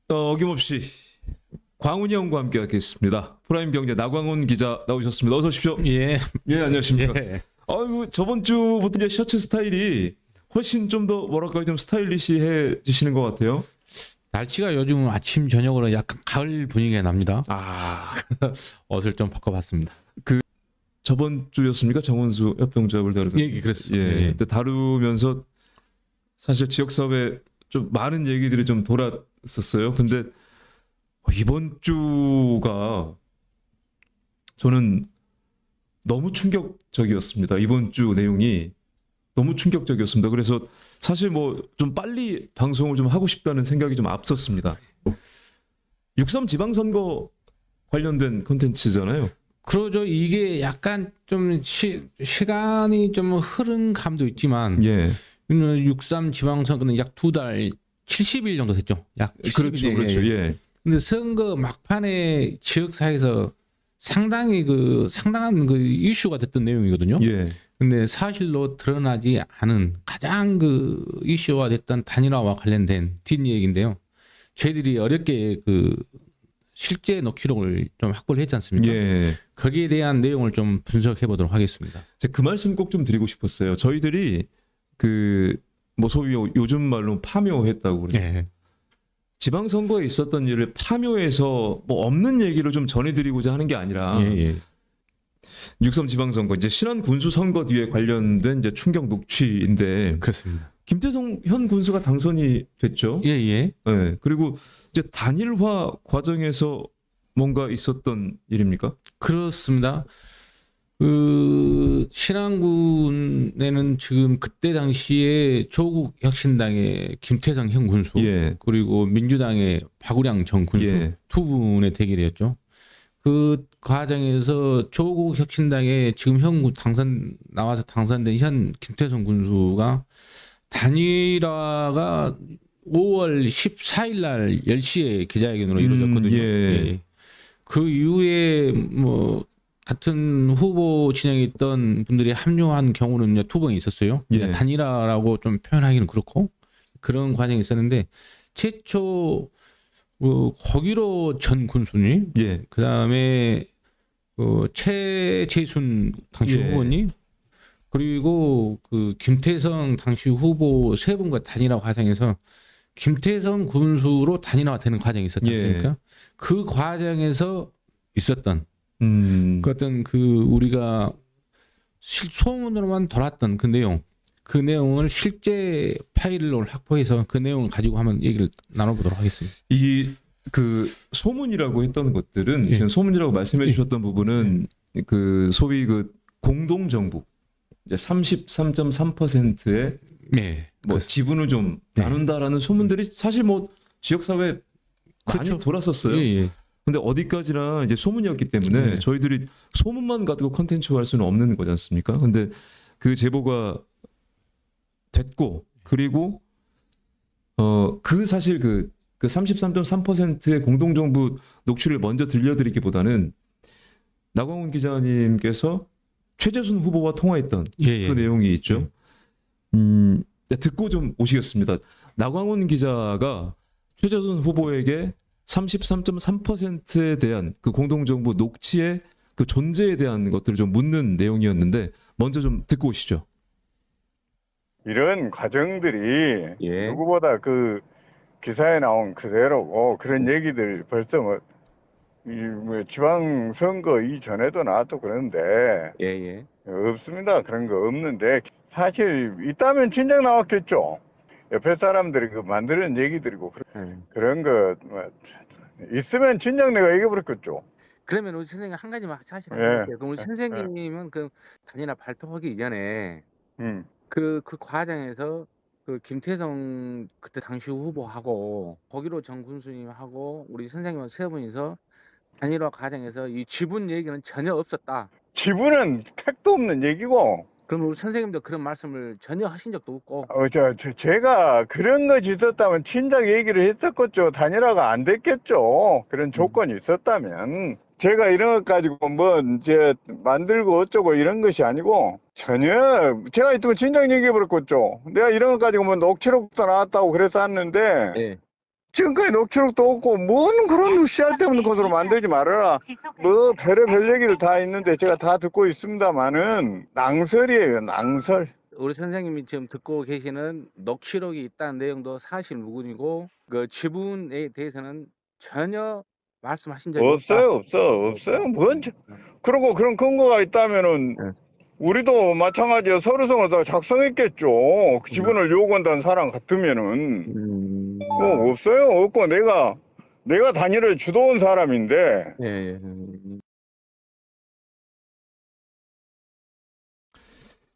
어김없이 광훈이 형과 함께 하겠습니다. 프라임 경제 나광훈 기자 나오셨습니다. 어서 오십시오. 예. 예, 안녕하십니까. 예. 아이고, 저번 주부터 이제 셔츠 스타일이 훨씬 좀 더 뭐랄까 좀 스타일리시해지시는 것 같아요. 날씨가 요즘 아침 저녁으로 약간 가을 분위기가 납니다. 아, 옷을 좀 바꿔봤습니다. 저번 주였습니까? 정원수 협동조합을 다루던. 예, 그렇습니다. 예, 예. 그때 다루면서 사실 지역사회 좀 많은 얘기들이 좀 돌았었어요. 근데 이번 주가 저는 너무 충격적이었습니다. 이번 주 내용이 너무 충격적이었습니다. 그래서 사실 뭐 좀 빨리 방송을 좀 하고 싶다는 생각이 좀 앞섰습니다. 6.3 지방선거 관련된 콘텐츠잖아요. 그러죠. 이게 약간 좀 시간이 좀 흐른 감도 있지만 예, 6.3 지방선거는 약 2달 70일 정도 됐죠. 약 70일. 그렇죠, 그렇죠. 예, 근데 선거 막판에 지역사회에서 상당한 그 이슈가 됐던 내용이거든요. 예, 근데 사실로 드러나지 않은 가장 그 이슈화 됐던 단일화와 관련된 뒷얘기인데요. 저희들이 어렵게 그 실제 녹취록을 좀 확보를 했지 않습니까? 예. 거기에 대한 내용을 좀 분석해 보도록 하겠습니다. 제가 그 말씀 꼭 좀 드리고 싶었어요. 저희들이 그 뭐 소위 요즘 말로 파묘했다고 그러죠. 예. 지방선거에 있었던 일을 파묘해서 뭐 없는 얘기로 좀 전해드리고자 하는 게 아니라 예. 6.3 지방선거 이제 신안 군수 선거 뒤에 관련된 이제 충격 녹취인데 그렇습니다. 김태성 현 군수가 당선이 됐죠. 예. 예. 그리고 이제 단일화 과정에서 뭔가 있었던 일입니까? 그렇습니다. 그 신안군에는 지금 그때 당시에 조국 혁신당의 김태성 현 군수 예. 그리고 민주당의 박우량 전 군수 예. 두 분의 대결이었죠. 그 과정에서 조국 혁신당의 지금 현 나와서 당선된 현 김태성 군수가 단일화가 5월 14일 날 10시에 기자회견으로 이루어졌거든요. 예. 그 이후에 뭐 같은 후보 진영에 있던 분들이 합류한 경우는 이제 두 번 있었어요. 예. 단일화라고 좀 표현하기는 그렇고 그런 과정이 있었는데 최초 거기로 전 군수님, 예. 그 다음에 최재순 당시 예. 후보님, 그리고 그 김태성 당시 후보 세 분과 단일화 과정에서 김태성 군수로 단일화되는 과정이 있었지 않습니까? 예. 그 과정에서 있었던 그 어떤 그 우리가 소문으로만 돌았던 그 내용을 실제 파일을 확보해서 그 내용을 가지고 한번 얘기를 나눠보도록 하겠습니다. 이 그 소문이라고 했던 것들은 예. 지금 소문이라고 말씀해 주셨던 부분은 그 소위 그 공동 정부 이제 33.3%의 네, 뭐 지분을 좀 네. 나눈다라는 소문들이 사실 뭐 지역 사회에 많이 그렇죠. 돌았었어요. 예. 근데 어디까지나 이제 소문이었기 때문에 네. 저희들이 소문만 가지고 컨텐츠화할 수는 없는 거지 않습니까? 근데 그 제보가 됐고 그리고 그 사실 그 33.3%의 공동정부 녹취를 먼저 들려드리기보다는 나광훈 기자님께서 최재순 후보와 통화했던 예. 그 내용이 있죠. 네, 듣고 좀 오시겠습니다. 나광훈 기자가 최재순 후보에게 33.3%에 대한 그 공동정부 녹취의 그 존재에 대한 것들을 좀 묻는 내용이었는데 먼저 좀 듣고 오시죠. 이런 과정들이 예. 누구보다 그 기사에 나온 그대로고 그런 얘기들 벌써 뭐 지방선거 이전에도 나왔고 그런데 예. 없습니다. 그런 거 없는데 사실 있다면 진작 나왔겠죠. 옆에 사람들이 그 만드는 얘기들이고 그런 거 있으면 진작 내가 얘기해버렸겠죠. 그러면 우리 선생님 한 가지만 사실 예. 할게요. 그럼 우리 선생님은 그 단일화 발표하기 이전에 음. 그 과정에서 그 김태성 그때 당시 후보하고 거기로 정 군수님하고 우리 선생님은 세 분이서 단일화 과정에서 이 지분 얘기는 전혀 없었다. 지분은 택도 없는 얘기고 그럼 우리 선생님도 그런 말씀을 전혀 하신 적도 없고. 제가 그런 것이 있었다면 진작 얘기를 했었겠죠. 단일화가 안 됐겠죠. 그런 조건이 있었다면. 제가 이런 것 가지고 뭐 이제 만들고 어쩌고 이런 것이 아니고 전혀 제가 있으면 진작 얘기해 버렸겠죠. 내가 이런 것 가지고 뭐 녹취록도 나왔다고 그래서 했는데 예. 지금까지 녹취록도 없고 뭔 그런 씨알데없는 것으로 만들지 말아라. 뭐 별의별 얘기를 다 있는데 제가 다 듣고 있습니다만은 낭설이에요, 낭설. 우리 선생님이 지금 듣고 계시는 녹취록이 있다는 내용도 사실 무근이고 그 지분에 대해서는 전혀 말씀하신 적이 없다. 없어요. 그리고 그런 근거가 있다면은 네. 우리도 마찬가지로 서류성을 다 작성했겠죠. 그 지분을 요구한다는 사람 같으면은 없어요. 없고 내가 단일을 주도한 사람인데 예, 예.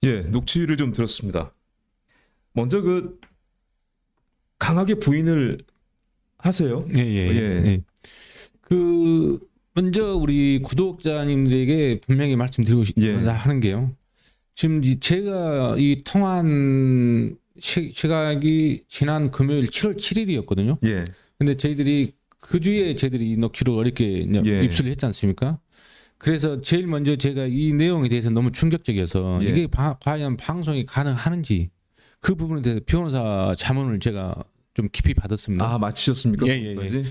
예, 녹취를 좀 들었습니다. 먼저 그 강하게 부인을 하세요. 예. 그 먼저 우리 구독자님들에게 분명히 말씀드리고 하는 게요. 지금 제가 이 통화한 시각이 지난 금요일 7월 7일이었거든요. 예. 근데 저희들이 그 주에 저희들이 이 녹취록 어렵게 입수를 했지 않습니까? 그래서 제일 먼저 제가 이 내용에 대해서 너무 충격적이어서 예. 이게 과연 방송이 가능하는지 그 부분에 대해서 변호사 자문을 제가 좀 깊이 받았습니다. 아, 마치셨습니까? 예. 그것까지?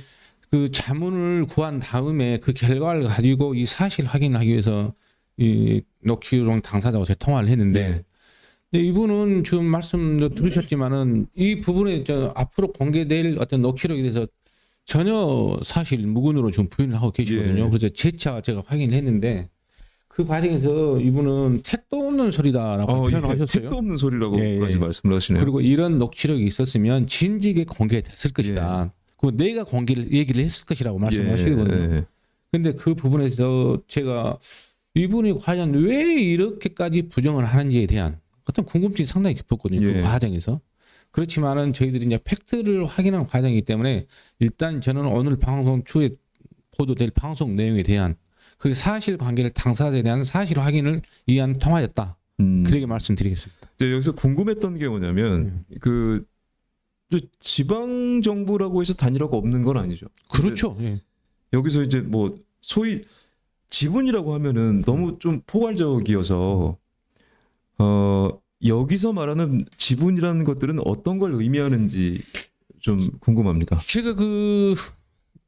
그 자문을 구한 다음에 그 결과를 가지고 이 사실 확인을 하기 위해서 이 녹취록 당사자와 제가 통화를 했는데 이분은 지금 말씀도 들으셨지만은 이 부분에 앞으로 공개될 어떤 녹취록에 대해서 전혀 사실 무근으로 지금 부인을 하고 계시거든요. 예. 그래서 재차 제가 확인을 했는데 그 과정에서 이분은 택도 없는 소리다라고 표현을 하셨어요. 택도 없는 소리라고까지 예. 말씀을 하시네요. 그리고 이런 녹취록이 있었으면 진즉에 공개됐을 것이다. 그 내가 얘기를 했을 것이라고 말씀하시거든요. 근데 그 부분에서 제가 이분이 과연 왜 이렇게까지 부정을 하는지에 대한 어떤 궁금증이 상당히 깊었거든요. 그 과정에서. 그렇지만은 저희들이 이제 팩트를 확인하는 과정이기 때문에 일단 저는 오늘 방송 추후에 보도될 방송 내용에 대한 그 사실관계를 당사자에 대한 사실 확인을 위한 통화였다. 그렇게 말씀드리겠습니다. 여기서 궁금했던 게 뭐냐면 그 지방 정부라고 해서 단일화가 없는 건 아니죠. 그렇죠. 예. 여기서 이제 뭐 소위 지분이라고 하면은 너무 좀 포괄적이어서 여기서 말하는 지분이라는 것들은 어떤 걸 의미하는지 좀 궁금합니다. 제가 그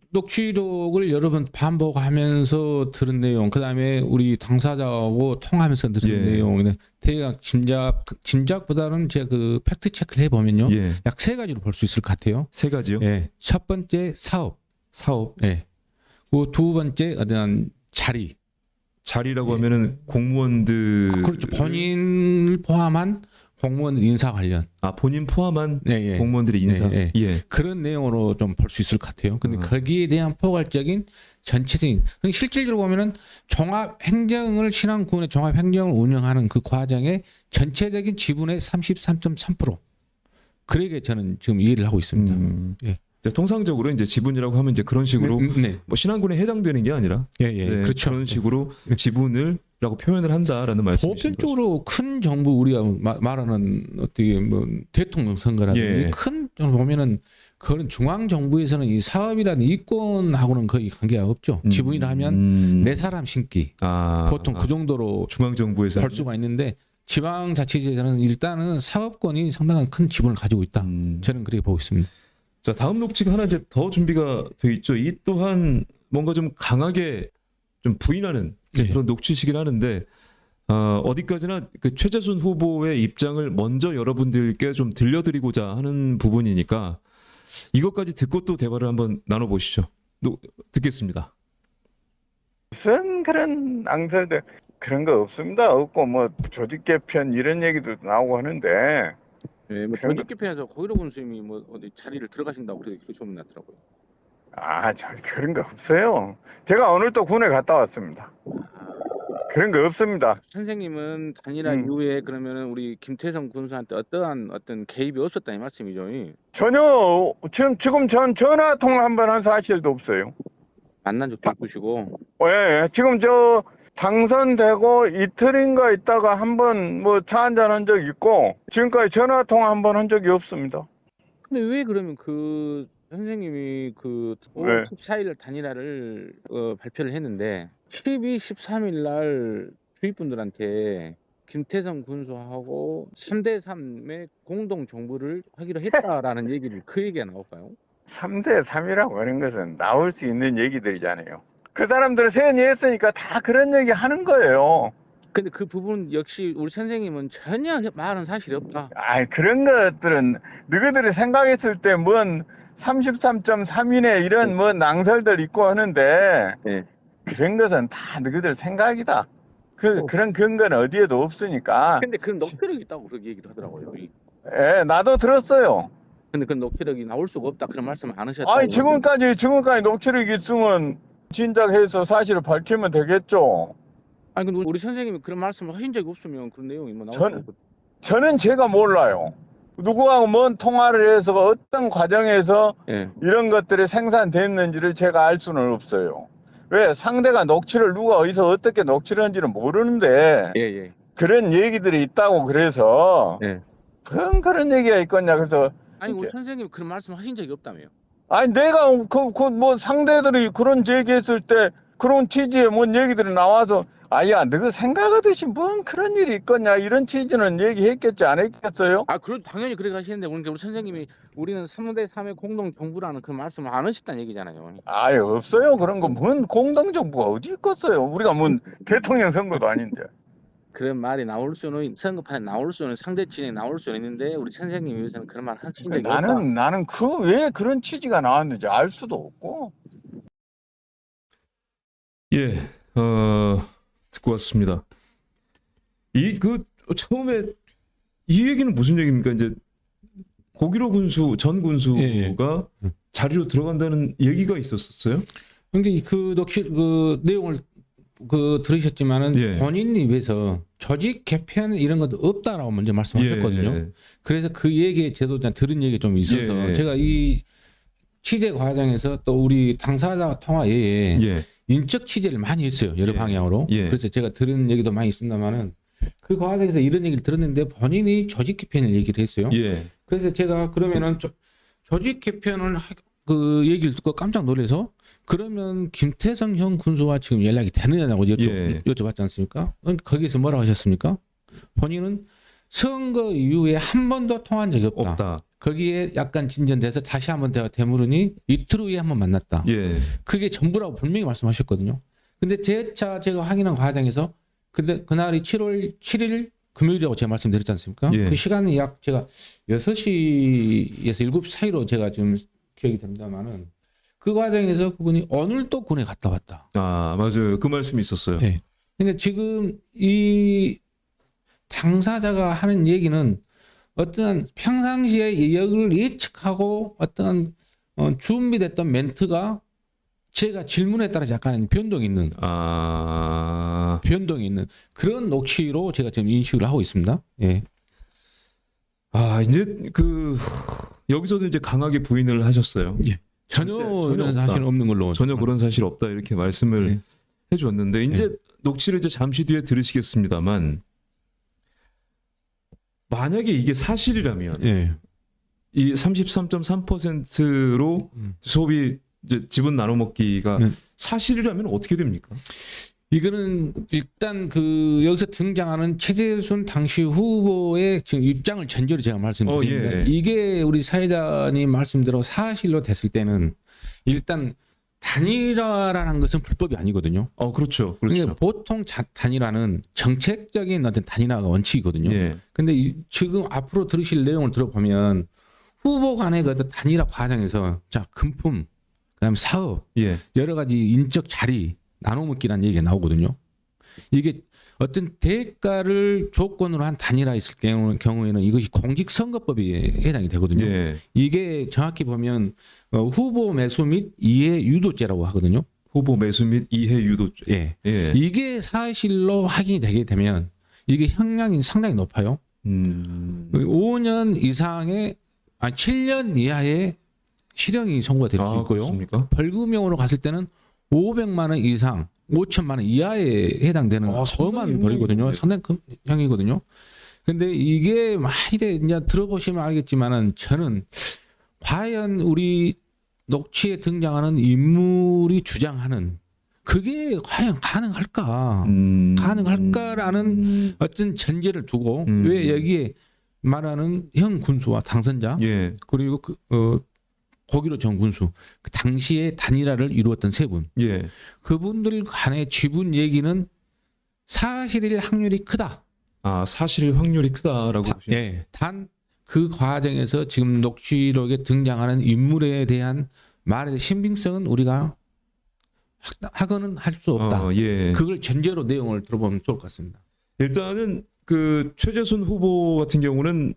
녹취록을 여러 번 반복하면서 들은 내용, 그 다음에 우리 당사자하고 통화하면서 들은 내용, 대략 짐작보다는 제가 그 팩트 체크를 해보면요, 약 세 가지로 볼 수 있을 것 같아요. 세 가지요? 예. 첫 번째 사업. 예. 그 두 번째 어떤 자리라고 하면은 공무원들 그렇죠. 본인을 포함한 공무원 인사 관련. 본인 포함한 공무원들의 인사. 그런 내용으로 좀 볼 수 있을 것 같아요. 근데 거기에 대한 포괄적인 전체적인 실질적으로 보면은 신안군의 종합행정을 운영하는 그 과정의 전체적인 지분의 33.3%. 그러게 저는 지금 이해를 하고 있습니다. 예. 통상적으로 이제 지분이라고 하면 이제 그런 식으로 뭐 신안군에 해당되는 게 아니라 그렇죠. 그런 식으로 지분을라고 표현을 한다라는 말씀이신 거죠. 보편적으로 큰 정부 우리가 말하는 어떻게 뭐 대통령 선거라든지 큰 정부 보면은 그런 중앙 정부에서는 이 사업이라는 이권하고는 거의 관계가 없죠. 지분이라 하면 네 사람 신기 보통 그 정도로 중앙 정부에서 할 수가 있는데 지방자치제에서는 일단은 사업권이 상당한 큰 지분을 가지고 있다. 저는 그렇게 보고 있습니다. 자, 다음 녹취가 하나 이제 더 준비가 돼 있죠. 이 또한 뭔가 좀 강하게 좀 부인하는 그런 녹취시긴 하는데 어디까지나 그 최재순 후보의 입장을 먼저 여러분들께 좀 들려드리고자 하는 부분이니까 이것까지 듣고 또 대화를 한번 나눠보시죠. 듣겠습니다. 무슨 그런 낭설들 그런 거 없습니다. 없고 뭐 조직 개편 이런 얘기도 나오고 하는데. 뭐 조직 개편에서 고일호 군수님이 뭐 어디 자리를 들어가신다고 그렇게 소문이 났더라고요. 저 그런 거 없어요. 제가 오늘 또 군에 갔다 왔습니다. 그런 거 없습니다. 선생님은 단일화 이후에 그러면은 우리 김태성 군수한테 어떤 개입이 없었다는 말씀이죠? 전혀 지금 전 전화 통화 한 번 한 사실도 없어요. 만난 적도 없으시고. 지금 당선되고 이틀인가 있다가 한번 뭐 차 한잔 한 적 있고 지금까지 전화 통화 한 번 한 적이 없습니다. 근데 왜 그러면 그 선생님이 그 5월 14일 단일화를 발표를 했는데 12, 13일 날 주위분들한테 김태성 군수하고 3대3의 공동 정부를 하기로 했다라는 얘기를 그 얘기가 나올까요? 3대 3이라고 하는 것은 나올 수 있는 얘기들이잖아요. 그 사람들은 세언이했으니까 다 그런 얘기 하는 거예요. 근데 그 부분 역시 우리 선생님은 전혀 말은 사실이 없다. 아, 그런 것들은 너희들이 생각했을 때 뭔 33.3이네 이런 뭐 낭설들 있고 하는데 예. 그런 것은 다 너희들 생각이다. 그런 근거는 어디에도 없으니까. 근데 그런 녹취력이 있다고 그렇게 얘기를 하더라고요. 예, 나도 들었어요. 근데 그 녹취력이 나올 수가 없다 그런 말씀을 안 하셨다고. 아니, 지금까지 녹취록이 있으면 진작해서 사실을 밝히면 되겠죠. 아니 근데 우리 선생님이 그런 말씀을 하신 적이 없으면 그런 내용이 뭐 나올 전- 수가 없고. 저는 제가 몰라요. 누구하고 뭔 통화를 해서 어떤 과정에서 예. 이런 것들이 생산됐는지를 제가 알 수는 없어요. 왜? 상대가 녹취를 누가 어디서 어떻게 녹취를 한지는 모르는데 예, 예. 그런 얘기들이 있다고 그래서 예. 그런 얘기가 있겠냐. 그래서 아니 우리 이렇게. 선생님이 그런 말씀 하신 적이 없다며요. 아니 내가 뭐 상대들이 그런 얘기했을 때 그런 취지에 뭔 얘기들이 나와서 아야 너가 생각하듯이 뭔 그런 일이 있겠냐 이런 취지는 얘기했겠지 안 했겠어요? 아, 그럼 당연히 그렇게 하시는데 그러니까 우리 선생님이 우리는 3대 3의 공동 정부라는 그런 말씀을 안 하셨다는 얘기잖아요. 아예 없어요. 그런 거 뭔 공동정부가 어디 있겠어요. 우리가 뭔 대통령 선거도 아닌데. 그런 말이 나올 수는 선거판에 나올 수는 상대 진에 나올 수는 있는데 우리 선생님 위해서는 그런 말 하신 적이 없다. 나는 왜 그런 취지가 나왔는지 알 수도 없고. 예, 듣고 왔습니다. 처음에 이 얘기는 무슨 얘기입니까? 이제 고기로 전 군수가 예, 예. 자리로 들어간다는 얘기가 있었어요? 근데 그 내용을 들으셨지만은 예. 본인 입에서 조직 개편 이런 것도 없다라고 먼저 말씀하셨거든요. 예. 그래서 그 얘기에 저도 그냥 들은 얘기 좀 있어서 예. 제가 이 취재 과정에서 또 우리 당사자 통화 외에 예. 인적 취재를 많이 했어요. 여러 예. 방향으로. 예. 그래서 제가 들은 얘기도 많이 있습니다만은 그 과정에서 이런 얘기를 들었는데 본인이 조직 개편을 얘기를 했어요. 예. 그래서 제가 그러면은 조직 개편을 그 얘기를 듣고 깜짝 놀라서 그러면 김태성 형 군수와 지금 연락이 되느냐고 여쭤봤지 않습니까? 거기서 뭐라고 하셨습니까? 본인은 선거 이후에 한 번도 통화한 적이 없다. 거기에 약간 진전돼서 다시 한번 되물으니 이틀 후에 한번 만났다. 예. 그게 전부라고 분명히 말씀하셨거든요. 근데 제가 확인한 과정에서 근데 그날이 7월 7일 금요일이라고 제가 말씀드렸지 않습니까? 예. 그 시간이 약 제가 6시에서 7시 사이로 제가 지금 기억이 됩니다만은 그 과정에서 그분이 오늘 또 군에 갔다 왔다. 아, 맞아요. 그 말씀이 있었어요. 네. 근데 지금 이 당사자가 하는 얘기는 어떤 평상시에 이역을 예측하고 어떤 준비됐던 멘트가 제가 질문에 따라서 약간 변동이 있는 그런 녹취로 제가 지금 인식을 하고 있습니다. 예. 이제 여기서도 이제 강하게 부인을 하셨어요. 예. 전혀 이런 없다. 사실은 없는 걸로 전혀 그런 사실 없다 이렇게 말씀을 예. 해주었는데 이제 녹취를 이제 잠시 뒤에 들으시겠습니다만 만약에 이게 사실이라면 예. 이 33.3%로 소비 이제 지분 나눠 먹기가 사실이라면 어떻게 됩니까? 이거는 일단 여기서 등장하는 최재순 당시 후보의 지금 입장을 전제로 제가 말씀드립니다. 예. 이게 우리 사회자님 말씀대로 사실로 됐을 때는 일단 단일화라는 것은 불법이 아니거든요. 그렇죠. 그러니까 보통 단일화는 정책적인 어떤 단일화가 원칙이거든요. 예. 근데 지금 앞으로 들으실 내용을 들어보면 후보 간의 그 어떤 단일화 과정에서 금품, 그다음에 사업, 예. 여러 가지 인적 자리 나눠먹기라는 얘기가 나오거든요. 이게 어떤 대가를 조건으로 한 단일화 있을 경우에는 이것이 공직선거법에 해당이 되거든요. 예. 이게 정확히 보면 후보 매수 및 이해 유도죄라고 하거든요. 후보 매수 및 이해 유도죄. 예. 예. 이게 사실로 확인이 되게 되면 이게 형량이 상당히 높아요. 5년 이상의 7년 이하의 실형이 선고가 될 수 있고요. 그렇습니까? 벌금형으로 갔을 때는 500만 원 이상, 5천만 원 이하에 해당되는 엄한 벌이거든요. 상당히 큰 형이거든요. 근데 이게 많이 이제 들어보시면 알겠지만은 저는 과연 우리 녹취에 등장하는 인물이 주장하는 그게 과연 가능할까라는 어떤 전제를 두고 왜 여기에 말하는 형 군수와 당선자 예. 그리고 거기로 정군수 그 당시에 단일화를 이루었던 세 분. 예. 그분들 간의 지분 얘기는 사실일 확률이 크다. 아, 사실 확률이 크다라고 보시는. 예. 단 그 과정에서 지금 녹취록에 등장하는 인물에 대한 말에 대한 신빙성은 우리가 확언은 할 수 없다. 예. 그걸 전제로 내용을 들어보면 좋을 것 같습니다. 일단은 그 최재순 후보 같은 경우는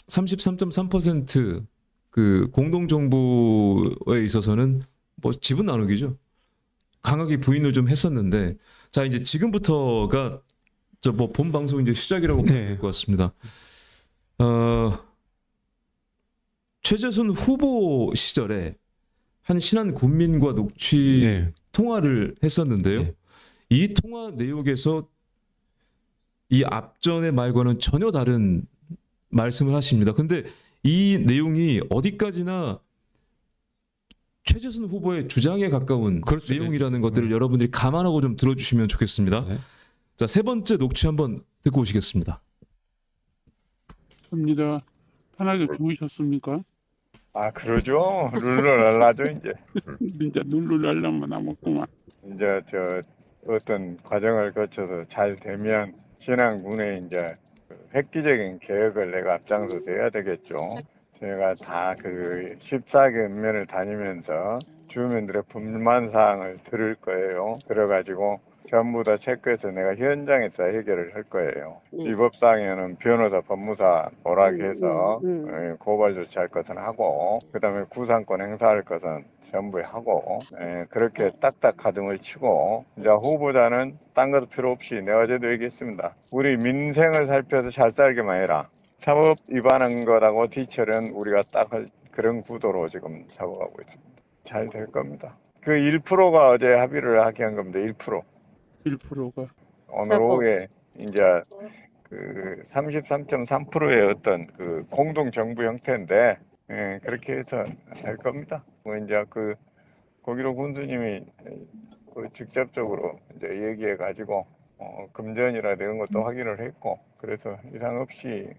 33.3% 그 공동 정부에 있어서는 뭐 지분 나누기죠. 강하게 부인을 좀 했었는데, 자 이제 지금부터가 저 뭐 본 방송 이제 시작이라고 보면 될 것 같습니다. 최재순 후보 시절에 한 신한 군민과 녹취 예. 통화를 했었는데요. 예. 이 통화 내용에서 이 앞전의 말과는 전혀 다른 말씀을 하십니다. 근데 이 내용이 어디까지나 최재순 후보의 주장에 가까운 그렇죠. 내용이라는 것들을 여러분들이 감안하고 좀 들어주시면 좋겠습니다. 네. 자, 세 번째 녹취 한번 듣고 오시겠습니다. 합니다. 편하게 주무셨습니까? 아, 그러죠. 룰루랄라죠, 이제. 진짜 룰루랄라만 남았구만. 이제 저 어떤 과정을 거쳐서 잘 되면 신안군의 이제 그 획기적인 개혁을 내가 앞장서서 해야 되겠죠. 제가 다 그 14개 읍면을 다니면서 주민들의 불만 사항을 들을 거예요. 들어가지고 전부 다 체크해서 내가 현장에서 해결을 할 거예요. 위법사항에는 변호사, 법무사 오락해서 고발 조치할 것은 하고, 그 다음에 구상권 행사할 것은 전부 하고, 그렇게 딱딱 가등을 치고, 이제 후보자는 딴 것도 필요 없이 내가 어제도 얘기했습니다. 우리 민생을 살펴서 잘 살게만 해라. 사법 위반한 거라고 뒤처리는 우리가 딱 할 그런 구도로 지금 잡아가고 있습니다. 잘 될 겁니다. 그 1%가 어제 합의를 하게 한 겁니다. 1%. 1%가 오늘 오후에 이제 그 33.3%의 어떤 그 공동 정부 형태인데, 그렇게 해서 할 겁니다. 뭐 이제 그 고기로 군수님이 그 직접적으로 이제 얘기해 가지고 금전이라 이런 것도 확인을 했고, 그래서 이상 없이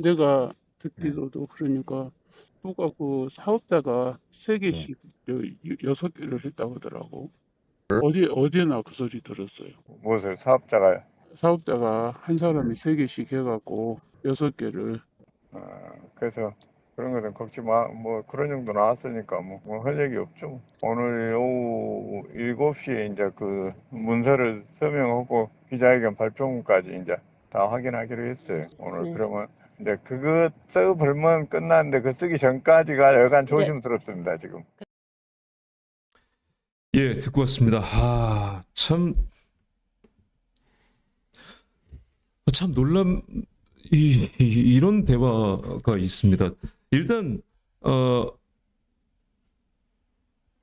내가 듣기로도 그러니까 누가 그 사업자가 3개씩 6개를 했다고 하더라고. 어제나 그 소리 들었어요. 무엇을 사업자가 사업자가 한 사람이 3개씩 해갖고 6개를 그래서 그런 것은 걱정 마. 뭐 그런 정도 나왔으니까 할 얘기 없죠. 오늘 오후 7시에 이제 그 문서를 서명하고 기자회견 발표문까지 이제 다 확인하기로 했어요. 오늘 그러면 이제 그거 써 벌면 끝났는데 그 쓰기 전까지가 여간 조심스럽습니다, 지금. 예, 듣고 왔습니다. 아, 참 이런 대화가 있습니다. 일단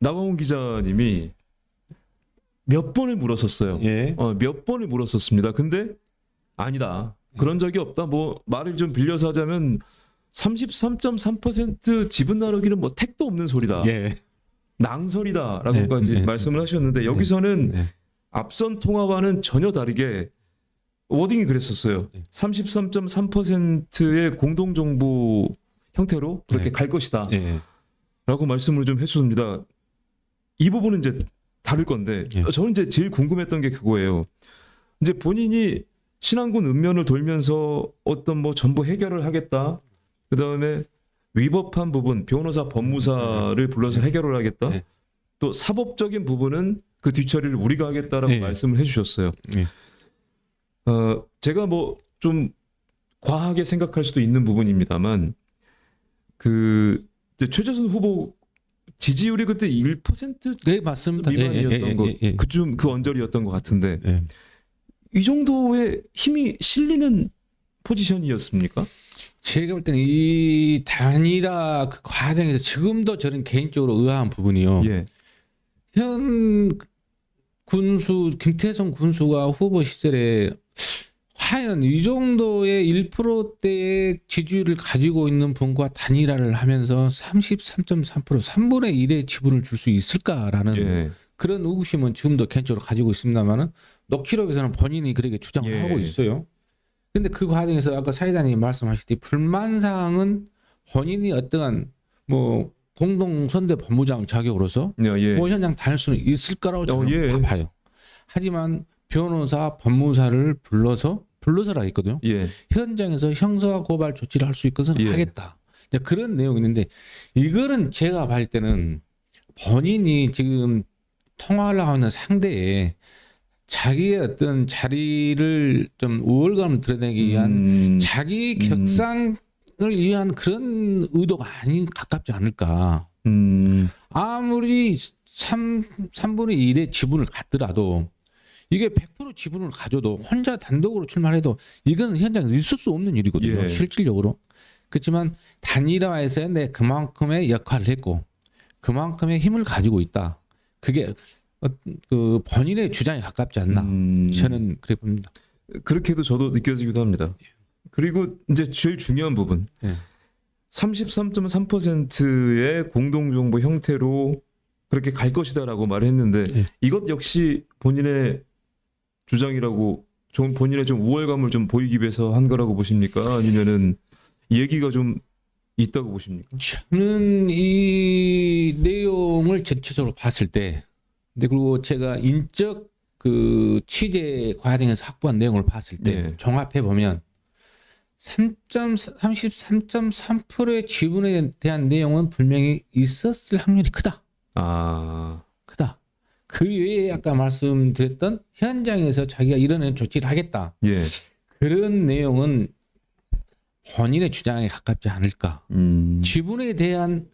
나광훈 기자님이 몇 번을 물었었어요. 예. 몇 번을 물었었습니다. 근데 아니다. 그런 적이 없다. 뭐 말을 좀 빌려서 하자면 33.3% 지분 나누기는 뭐 택도 없는 소리다. 예. 낭설이다라고까지 네. 말씀을 하셨는데 여기서는 네. 앞선 통화와는 전혀 다르게 워딩이 그랬었어요. 33.3%의 공동정부 형태로 그렇게 네. 갈 것이다. 예. 라고 말씀을 좀 해주셨습니다. 이 부분은 이제 다를 건데 예. 저는 이제 제일 궁금했던 게 그거예요. 이제 본인이 신안군 읍면을 돌면서 어떤 뭐 전부 해결을 하겠다. 그 다음에 위법한 부분 변호사, 법무사를 불러서 해결을 하겠다. 네. 또 사법적인 부분은 그 뒤처리를 우리가 하겠다라고 네. 말씀을 해주셨어요. 네. 제가 뭐 좀 과하게 생각할 수도 있는 부분입니다만 그 이제 최재순 후보 지지율이 그때 1% 네, 맞습니다. 미만이었던 것, 그중 그 언저리였던 것 같은데 예. 이 정도의 힘이 실리는 포지션이었습니까? 제가 볼 때는 이 단일화 그 과정에서 지금도 저는 개인적으로 의아한 부분이요. 예, 현 군수 김태성 군수가 후보 시절에 과연 이 정도의 1%대의 지지율을 가지고 있는 분과 단일화를 하면서 33.3% 3분의 1의 지분을 줄 수 있을까라는 예, 그런 의구심은 지금도 개인적으로 가지고 있습니다만은 녹취록에서는 본인이 그렇게 주장을 예. 하고 있어요. 근데 그 과정에서 아까 사회자님이 말씀하셨듯이 불만 사항은 본인이 어떠한 뭐 공동선대 본부장 자격으로서 예. 뭐 현장 다닐 수는 있을 거라고 저는 예. 봐요. 하지만 변호사, 법무사를 불러서라 했거든요. 예. 현장에서 형사 고발 조치를 할 수 있것은 예. 하겠다. 이제 그런 내용이 있는데 이거는 제가 봤을 때는 본인이 지금 통화하려고 하는 상대에 자기의 어떤 자리를 좀 우월감을 드러내기 위한 자기 격상을 위한 그런 의도가 아닌 가깝지 않을까. 아무리 3분의 1의 지분을 갖더라도 이게 100% 지분을 가져도 혼자 단독으로 출마해도 이건 현장에서 있을 수 없는 일이거든요. 예. 실질적으로. 그렇지만 단일화에서 내 그만큼의 역할을 했고 그만큼의 힘을 가지고 있다. 그게 그 본인의 주장에 가깝지 않나. 저는 그래 봅니다. 그렇게도 저도 느껴지기도 합니다. 그리고 이제 제일 중요한 부분. 예. 33.3%의 공동정보 형태로 그렇게 갈 것이다라고 말을 했는데 예. 이것 역시 본인의 주장이라고 좀 본인의 좀 우월감을 좀 보이기 위해서 한 거라고 보십니까? 아니면은 얘기가 좀 있다고 보십니까? 저는 이 내용을 전체적으로 봤을 때, 근데 그리고 제가 인적 그 취재 과정에서 확보한 내용을 봤을 때 네. 종합해 보면 33.3%의 지분에 대한 내용은 분명히 있었을 확률이 크다. 크다. 그 외에 아까 말씀드렸던 현장에서 자기가 이런 조치를 하겠다. 예. 그런 내용은 본인의 주장에 가깝지 않을까. 지분에 대한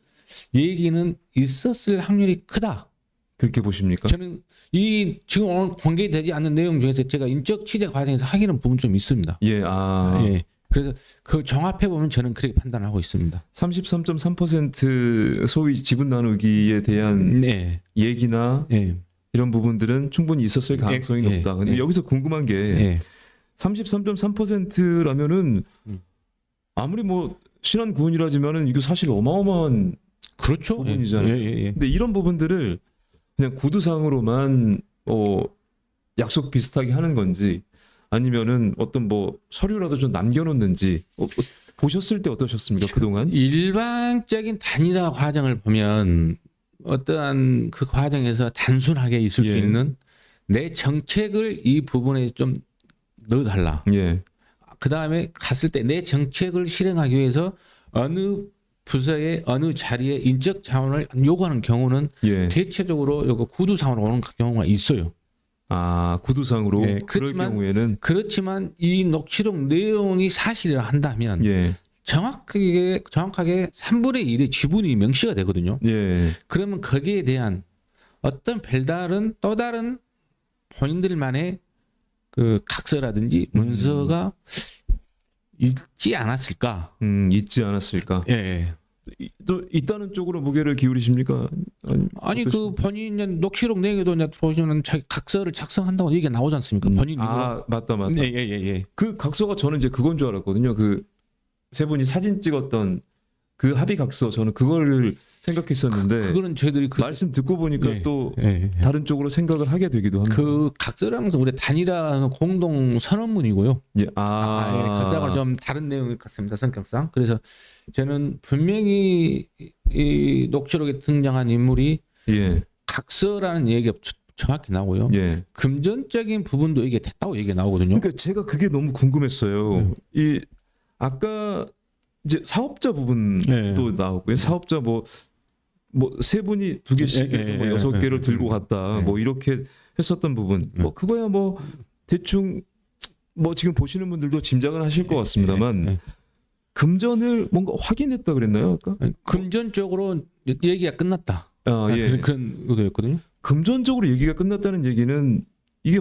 얘기는 있었을 확률이 크다. 그렇게 보십니까? 저는 이 지금 오늘 공개되지 않는 내용 중에서 제가 인적 취재 과정에서 확인한 부분 좀 있습니다. 예. 예. 그래서 그 종합해 보면 저는 그렇게 판단하고 있습니다. 33.3% 소위 지분 나누기에 대한 네. 얘기나 예. 이런 부분들은 충분히 있었을 가능성이 예. 높다. 근데 예. 여기서 궁금한 게 예. 33.3%라면은 아무리 뭐 신한 구원이라지만은 이거 사실 어마어마한 그렇죠. 부분이잖아요. 예. 근데 이런 부분들을 그냥 구두상으로만 약속 비슷하게 하는 건지 아니면은 어떤 뭐 서류라도 좀 남겨놓는지 보셨을 때 어떠셨습니까? 그동안? 일반적인 단일화 과정을 보면 어떠한 그 과정에서 단순하게 있을 수 예. 있는 내 정책을 이 부분에 좀 넣어달라. 예. 그 다음에 갔을 때 내 정책을 실행하기 위해서 어느 부서의 어느 자리에 인적 자원을 요구하는 경우는 예. 대체적으로 요거 구두상으로 오는 경우가 있어요. 구두상으로 예, 그럴 그렇지만- 경우에는 그렇지만 이 녹취록 내용이 사실이라 한다면 예. 정확하게 3분의 1의 지분이 명시가 되거든요. 예. 그러면 거기에 대한 어떤 별다른 또 다른 본인들만의 그 각서라든지 문서가 있지 않았을까? 있지 않았을까? 예. 또 있다는 쪽으로 무게를 기울이십니까? 아니 어떠십니까? 그 본인 녹취록 내용에도 이제 보시면 자기 각서를 작성한다고 얘기가 나오지 않습니까? 본인이. 맞다. 예. 그 각서가 저는 이제 그건 줄 알았거든요. 그 세 분이 사진 찍었던 그 합의 각서 저는 그걸 생각했었는데 그거는 저희들이 말씀 듣고 보니까 예, 또 예. 다른 쪽으로 생각을 하게 되기도 합니다. 그 각서랑 우리 단일화 공동 선언문이고요. 예. 예, 각서하고는 좀 다른 내용일 것 같습니다. 성격상. 그래서 저는 분명히 이 녹취록에 등장한 인물이 예. 각서라는 얘기가 정확히 나오고요. 예. 금전적인 부분도 이게 됐다고 얘기가 나오거든요. 그러니까 제가 그게 너무 궁금했어요. 이 아까 이제 사업자 부분도 예. 나오고요. 사업자 뭐 세 분이 두 개씩 해서 뭐 6개를 들고 갔다. 뭐 이렇게 했었던 부분. 뭐 그거야 뭐 대충 뭐 지금 보시는 분들도 짐작은 하실 것 같습니다만 금전을 뭔가 확인했다 그랬나요? 아까? 금전적으로 얘기가 끝났다. 예. 그런 의도였거든요. 금전적으로 얘기가 끝났다는 얘기는 이게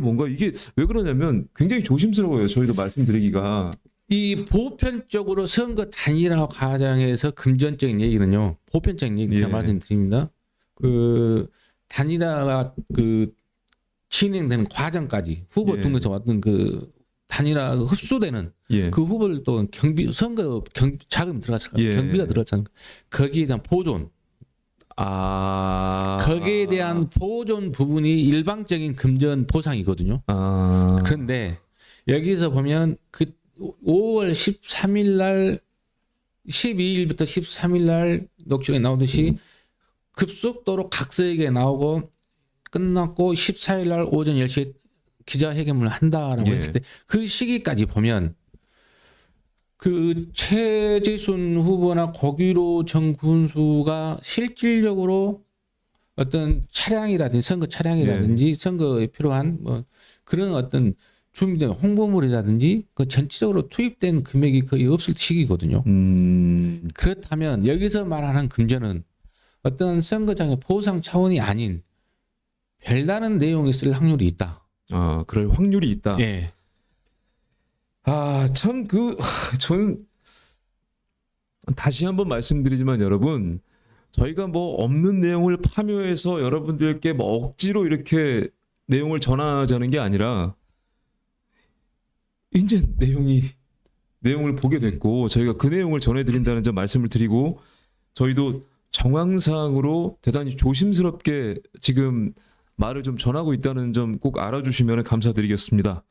왜 그러냐면 굉장히 조심스러워요. 저희도 말씀드리기가. 이 보편적으로 선거 단일화 과정에서 금전적인 얘기는요. 보편적인 얘기 제가 예. 말씀드립니다. 그 단일화가 그 진행되는 과정까지 후보 예. 등에서 왔던 그 단일화 흡수되는 예. 그 후보를 또 선거 자금이 들어갔을 거예요. 예. 경비가 들어갔잖아요. 거기에 대한 보존. 거기에 대한 보존 부분이 일방적인 금전 보상이거든요. 그런데 여기서 보면 그 5월 13일 날 12일부터 13일 날 녹취록에 나오듯이 급속도로 각서에게 나오고 끝났고 14일 날 오전 10시에 기자회견을 한다라고 예. 했을 때 그 시기까지 보면 그 최재순 후보나 고기로 전 군수가 실질적으로 어떤 차량이라든지 선거 차량이라든지 선거에 필요한 뭐 그런 어떤 준비된 홍보물이라든지 그 전체적으로 투입된 금액이 거의 없을 시기거든요. 그렇다면 여기서 말하는 금전은 어떤 선거장의 보상 차원이 아닌 별다른 내용이 있을 확률이 있다. 아, 그럴 확률이 있다. 예. 아, 참 저는 다시 한번 말씀드리지만 여러분, 저희가 뭐 없는 내용을 파묘해서 여러분들께 뭐 억지로 이렇게 내용을 전하자는 게 아니라 이제 내용을 보게 됐고 저희가 그 내용을 전해드린다는 점 말씀을 드리고, 저희도 정황상으로 대단히 조심스럽게 지금 말을 좀 전하고 있다는 점 꼭 알아주시면 감사드리겠습니다.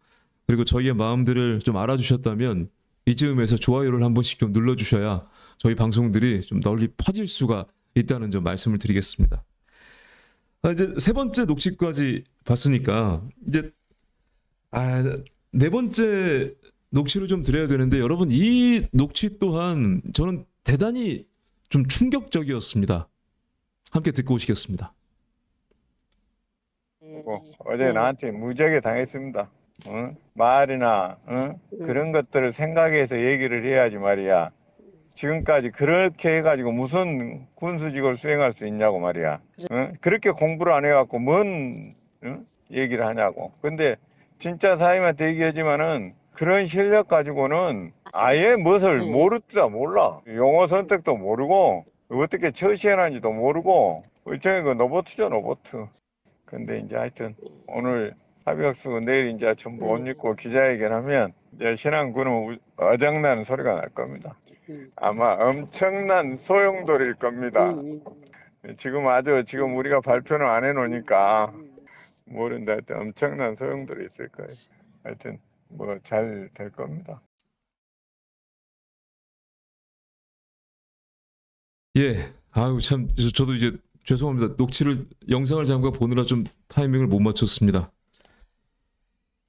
그리고 저희의 마음들을 좀 알아주셨다면 이쯤에서 좋아요를 한 번씩 좀 눌러주셔야 저희 방송들이 좀 널리 퍼질 수가 있다는 점 말씀을 드리겠습니다. 이제 세 번째 녹취까지 봤으니까 이제 네 번째 녹취를 좀 드려야 되는데, 여러분 이 녹취 또한 저는 대단히 좀 충격적이었습니다. 함께 듣고 오시겠습니다. 어제 나한테 무지하게 당했습니다. 말이나 그런 것들을 생각해서 얘기를 해야지 말이야. 지금까지 그렇게 해가지고 무슨 군수직을 수행할 수 있냐고 말이야. 그렇게 공부를 안 해갖고 뭔 얘기를 하냐고. 근데 진짜 사임한테 얘기하지만은 그런 실력 가지고는 아예 무엇을 모르지도 몰라. 용어 선택도 모르고 어떻게 처시해놨는지도 모르고 일종의 그 로봇이죠, 로봇. 근데 이제 하여튼 오늘 합의학 쓰고 내일 이제 전부 옷 입고 기자회견하면 이제 신앙군은 어장나는 소리가 날 겁니다. 아마 엄청난 소용돌이일 겁니다. 지금 우리가 발표는 안 해놓으니까 모른다. 하여튼 엄청난 소용돌이 있을 거예요. 하여튼 뭐 잘 될 겁니다. 예, 아유 참 저도 이제 죄송합니다. 녹취를 영상을 잠깐 보느라 좀 타이밍을 못 맞췄습니다.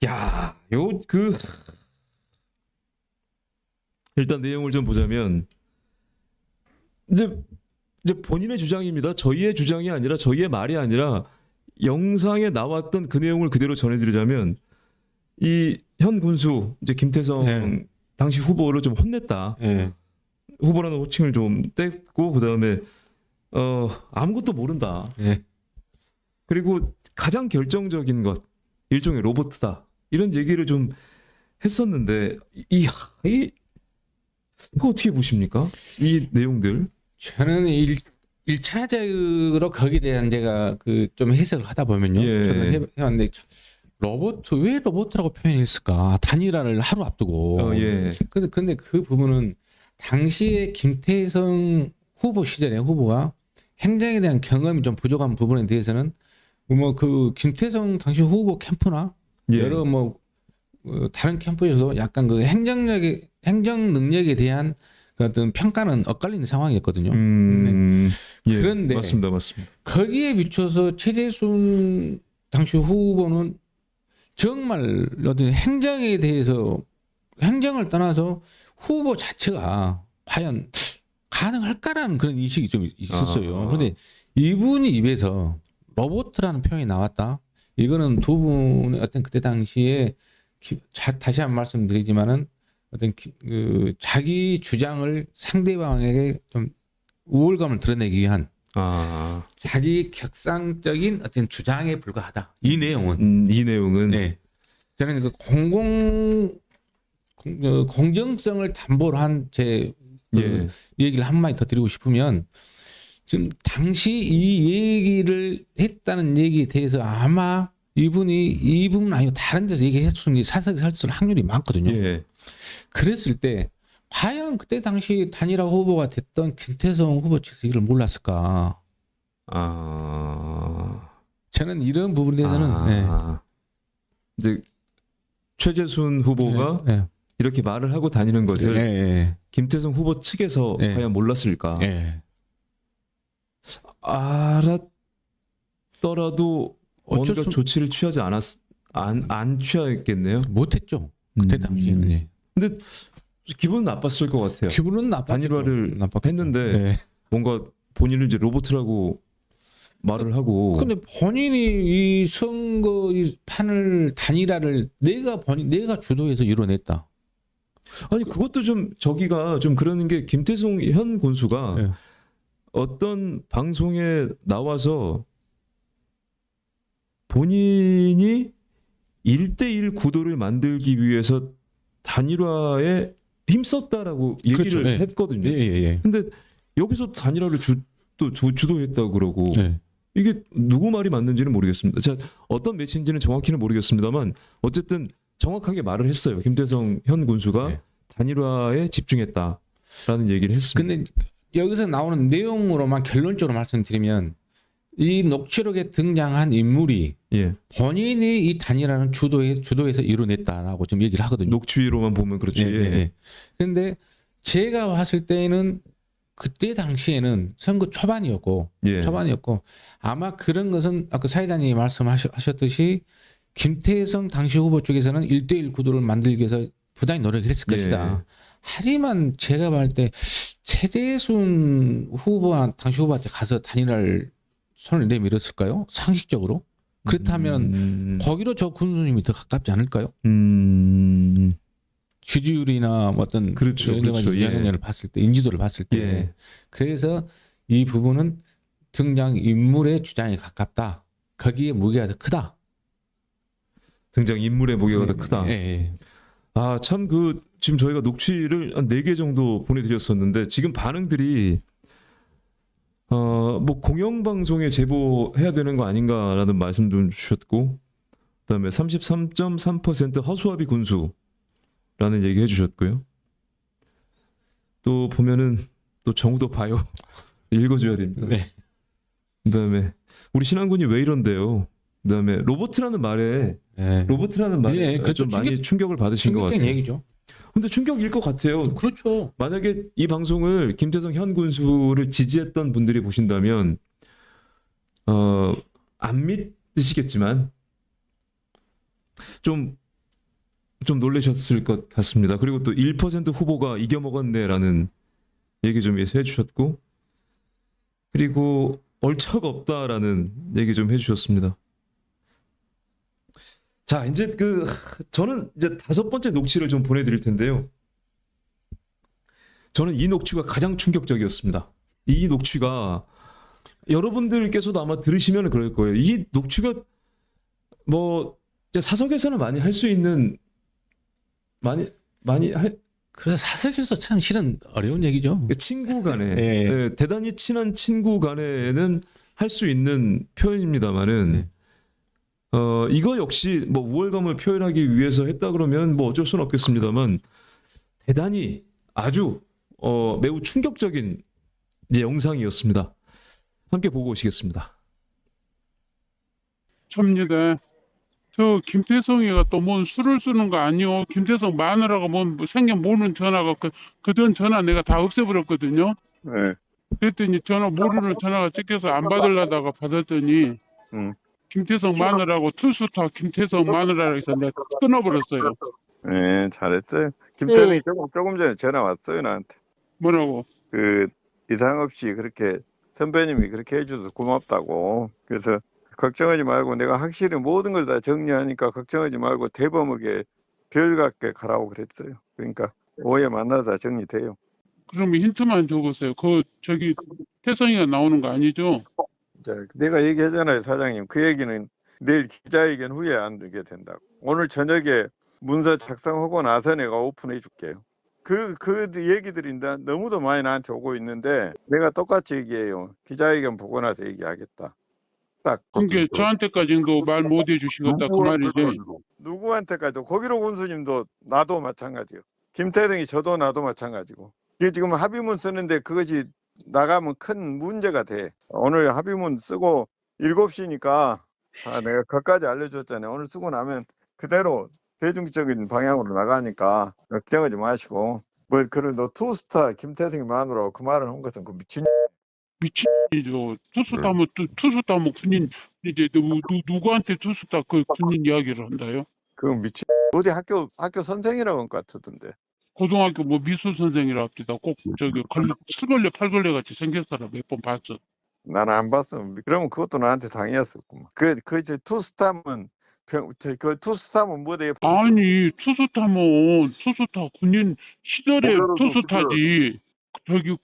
야, 일단 내용을 좀 보자면 이제 본인의 주장입니다. 저희의 주장이 아니라 저희의 말이 아니라 영상에 나왔던 그 내용을 그대로 전해드리자면 이 현 군수 이제 김태성 네. 당시 후보를 좀 혼냈다. 예. 후보라는 호칭을 좀 뗐고 그다음에 아무것도 모른다. 예. 그리고 가장 결정적인 것 일종의 로봇이다. 이런 얘기를 좀 했었는데 이거 어떻게 보십니까? 이 내용들. 저는 1차적으로 거기에 대한 제가 그 좀 해석을 하다 보면요. 예. 저도 해봤는데 왜 로봇이라고 표현했을까? 단일화를 하루 앞두고. 예. 근데 그 부분은 당시에 김태성 후보 시절에 후보가 행정에 대한 경험이 좀 부족한 부분에 대해서는 뭐 그 김태성 당시 후보 캠프나 예. 여러 뭐 다른 캠프에서도 약간 그 행정 능력에 대한 그 어떤 평가는 엇갈리는 상황이었거든요. 예. 그런데 맞습니다. 거기에 비춰서 최재순 당시 후보는 정말 어떤 행정에 대해서 행정을 떠나서 후보 자체가 과연 가능할까라는 그런 인식이 좀 있었어요. 그런데 이분이 입에서 로봇이라는 표현이 나왔다. 이거는 두 분의 어떤 그때 당시에 다시 한 번 말씀드리지만은 어떤 그 자기 주장을 상대방에게 좀 우월감을 드러내기 위한 자기 격상적인 어떤 주장에 불과하다. 이 내용은 이 내용은 네. 저는 그 공정성을 담보로 한 제 예. 얘기를 한마디 더 드리고 싶으면 지금 당시 이 얘기를 했다는 얘기에 대해서 아마 이 부분 아니고 다른 데서 얘기했으면 사석에 살수 있을 확률이 많거든요. 예. 그랬을 때 과연 그때 당시 단일화 후보가 됐던 김태성 후보 측에서 이걸 몰랐을까? 저는 이런 부분에 대해서는 네. 이제 최재순 후보가 네. 이렇게 말을 하고 다니는 것을 네. 김태성 후보 측에서 네. 과연 몰랐을까? 네. 알았더라도 어쩔 뭔가 수 조치를 취하지 안 취하겠네요. 못했죠. 그때 당시에는. 예. 근데 기분 나빴을 것 같아요. 기분은 단일화를 했는데 네. 뭔가 본인을 이제 로봇이라고 말을 하고. 근데 본인이 이 선거 이 판을 단일화를 내가 주도해서 이뤄냈다. 아니 그것도 좀 저기가 좀 그러는 게 김태성 현 군수가 예. 어떤 방송에 나와서 본인이 1대1 구도를 만들기 위해서 단일화에 힘썼다라고 얘기를 그렇죠. 예. 했거든요. 예. 근데 여기서 단일화를 주도했다고 그러고 예. 이게 누구 말이 맞는지는 모르겠습니다. 자, 어떤 매체인지는 정확히는 모르겠습니다만 어쨌든 정확하게 말을 했어요. 김태성 현 군수가 네. 단일화에 집중했다라는 얘기를 했습니다. 근데 여기서 나오는 내용으로만 결론적으로 말씀드리면 이 녹취록에 등장한 인물이 예. 본인이 이 단일화는 주도해서 이뤄냈다라고 좀 얘기를 하거든요. 녹취로만 보면 그렇죠. 예. 근데 제가 봤을 때는 그때 당시에는 선거 초반이었고 예. 아마 그런 것은 아까 사회자님이 말씀하셨듯이 김태성 당시 후보 쪽에서는 1대1 구도를 만들기 위해서 부단히 노력을 했을 예. 것이다. 하지만 제가 봤을 때 최재순 당시 후보한테 가서 단일화를 손을 내밀었을까요? 상식적으로? 그렇다면 거기로 저 군수님이 더 가깝지 않을까요? 지지율이나 어떤 그렇죠. 영향을 봤을 때, 인지도를 봤을 때. 예. 그래서 이 부분은 등장 인물의 주장이 가깝다. 거기에 무게가 더 크다. 등장 인물의 무게가 더 크다. 예. 아, 참 지금 저희가 녹취를 한 4개 정도 보내드렸었는데 지금 반응들이 뭐 공영방송에 제보해야 되는 거 아닌가라는 말씀 좀 주셨고 그다음에 33.3% 허수아비 군수라는 얘기 해주셨고요. 또 보면은 또 정우도 봐요. 읽어줘야 됩니다. 네. 그다음에 우리 신한군이 왜 이런데요. 그다음에 로봇이라는 말에 예, 그렇죠. 좀 많이 충격을 받으신 것 충격적인 같아요. 얘기죠. 근데 충격일 것 같아요. 그렇죠. 만약에 이 방송을 김태성 현 군수를 지지했던 분들이 보신다면 안 믿으시겠지만 좀 놀라셨을 것 같습니다. 그리고 또 1% 후보가 이겨먹었네라는 얘기 좀 해주셨고 그리고 얼척 없다라는 얘기 좀 해주셨습니다. 자, 이제 저는 이제 5번째 녹취를 좀 보내드릴 텐데요. 저는 이 녹취가 가장 충격적이었습니다. 이 녹취가 여러분들께서도 아마 들으시면 그럴 거예요. 이 녹취가 뭐 사석에서는 많이 할 수 있는 그래서 사석에서 참 실은 어려운 얘기죠. 친구 간에 예. 네, 대단히 친한 친구 간에는 할 수 있는 표현입니다만은. 네. 이거 역시 뭐 우월감을 표현하기 위해서 했다 그러면 뭐 어쩔 수는 없겠습니다만 대단히 아주 매우 충격적인 이제 영상이었습니다. 함께 보고 오시겠습니다. 접니다. 저 김태성이가 또 뭔 술을 쓰는 거 아니요. 김태성 마누라가 뭔 생전 모르는 전화가 그전 전화 내가 다 없애버렸거든요. 네. 그랬더니 모르는 전화가 찍혀서 안 받으려다가 받았더니 김태성 마누라고 투스타 김태성 마누라고 해서 내가 끊어버렸어요. 네, 잘했어요. 김태성이 조금 전에 전화 왔어요, 나한테. 뭐라고? 이상 없이 그렇게 선배님이 그렇게 해줘서 고맙다고. 그래서 걱정하지 말고 내가 확실히 모든 걸 다 정리하니까 걱정하지 말고 대범하게 별같게 가라고 그랬어요. 그러니까 오해 만나다 정리돼요. 그러면 힌트만 줘보세요. 저기 태성이가 나오는 거 아니죠? 자, 내가 얘기하잖아요, 사장님. 그 얘기는 내일 기자회견 후에 안 되게 된다고. 오늘 저녁에 문서 작성하고 나서 내가 오픈해 줄게요. 그 얘기들이 너무도 많이 나한테 오고 있는데 내가 똑같이 얘기해요. 기자회견 보고 나서 얘기하겠다. 딱. 그게 저한테까지도 말 못 해주시겠다 그 말이지. 누구한테까지도 거기로 군수님도 나도 마찬가지요. 김태령이 저도 나도 마찬가지고. 이게 지금 합의문 쓰는데 그것이 나가면 큰 문제가 돼. 오늘 합의문 쓰고 7시니까 내가 그까지 알려줬잖아요. 오늘 쓰고 나면 그대로 대중적인 방향으로 나가니까 걱정하지 마시고. 뭐 그런 너 투스타 김태승이 마누라고 그 말을 한 것은 그 미친 미친이죠. 투수 네. 따면 군인 이제 누구한테 투수 따 그 군인 이야기를 한다요? 그 미친 어디 학교 선생이라고 한 것 같던데. 고등학교 뭐 미술 선생이라 합니다. 꼭 저기 술걸레 팔걸레 같이 생겼더라. 몇 번 봤어. 나는 안 봤어. 그러면 그것도 나한테 당했었구만. 이제 투스타면 그 투스타면 뭐 돼? 아니 투수 타 군인 시절에 투수 타지. 저기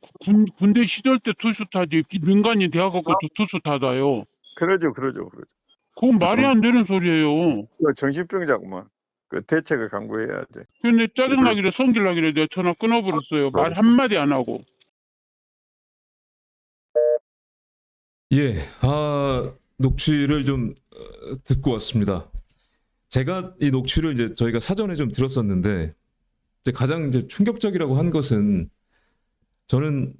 군대 시절 때 투수 타지. 민간인 대학학교 투수 타다요. 그러죠. 그건 말이 안 되는 소리예요. 그 정신병자구만. 그 대책을 강구해야지. 근데 짜증나기래 성질나기래 내가 전화 끊어버렸어요. 말 한마디 안 하고. 예, 녹취를 좀 듣고 왔습니다. 제가 이 녹취를 이제 저희가 사전에 좀 들었었는데 이제 가장 이제 충격적이라고 한 것은 저는